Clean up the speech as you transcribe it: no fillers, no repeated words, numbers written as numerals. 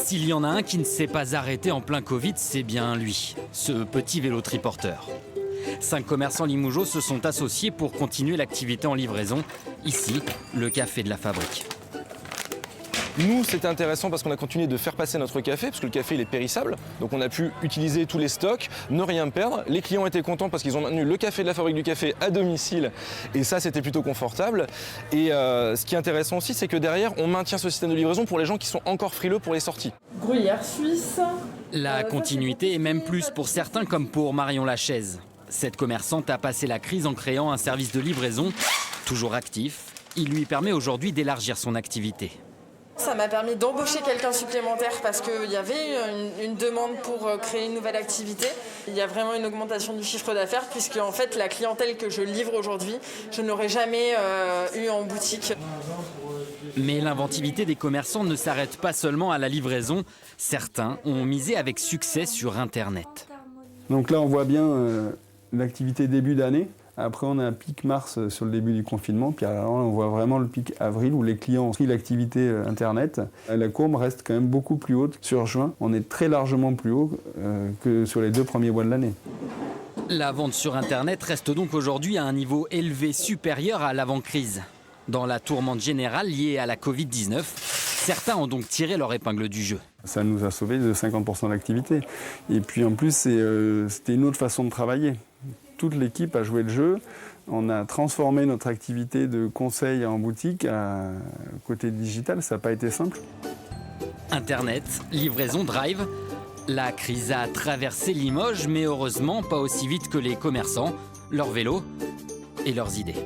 S'il y en a un qui ne s'est pas arrêté en plein Covid, c'est bien lui, ce petit vélo triporteur. 5 commerçants limougeaux se sont associés pour continuer l'activité en livraison. Ici, le café de la fabrique. Nous, c'était intéressant parce qu'on a continué de faire passer notre café, parce que le café il est périssable. Donc on a pu utiliser tous les stocks, ne rien perdre. Les clients étaient contents parce qu'ils ont maintenu le café de la fabrique du café à domicile. Et ça, c'était plutôt confortable. Et ce qui est intéressant aussi, c'est que derrière, on maintient ce système de livraison pour les gens qui sont encore frileux pour les sorties. Gruyère suisse. La continuité est même plus pour certains comme pour Marion Lachaise. Cette commerçante a passé la crise en créant un service de livraison, toujours actif. Il lui permet aujourd'hui d'élargir son activité. Ça m'a permis d'embaucher quelqu'un supplémentaire parce qu'il y avait une demande pour créer une nouvelle activité. Il y a vraiment une augmentation du chiffre d'affaires puisque en fait la clientèle que je livre aujourd'hui, je n'aurais jamais eu en boutique. Mais l'inventivité des commerçants ne s'arrête pas seulement à la livraison. Certains ont misé avec succès sur Internet. Donc là on voit bien l'activité début d'année. Après, on a un pic mars sur le début du confinement. Puis alors, on voit vraiment le pic avril où les clients ont pris l'activité Internet. La courbe reste quand même beaucoup plus haute sur juin. On est très largement plus haut que sur les 2 premiers mois de l'année. La vente sur Internet reste donc aujourd'hui à un niveau élevé supérieur à l'avant-crise. Dans la tourmente générale liée à la Covid-19, certains ont donc tiré leur épingle du jeu. Ça nous a sauvé de 50% de l'activité. Et puis en plus, c'était une autre façon de travailler. Toute l'équipe a joué le jeu. On a transformé notre activité de conseil en boutique à côté digital. Ça n'a pas été simple. Internet, livraison, drive. La crise a traversé Limoges, mais heureusement pas aussi vite que les commerçants, leurs vélos et leurs idées.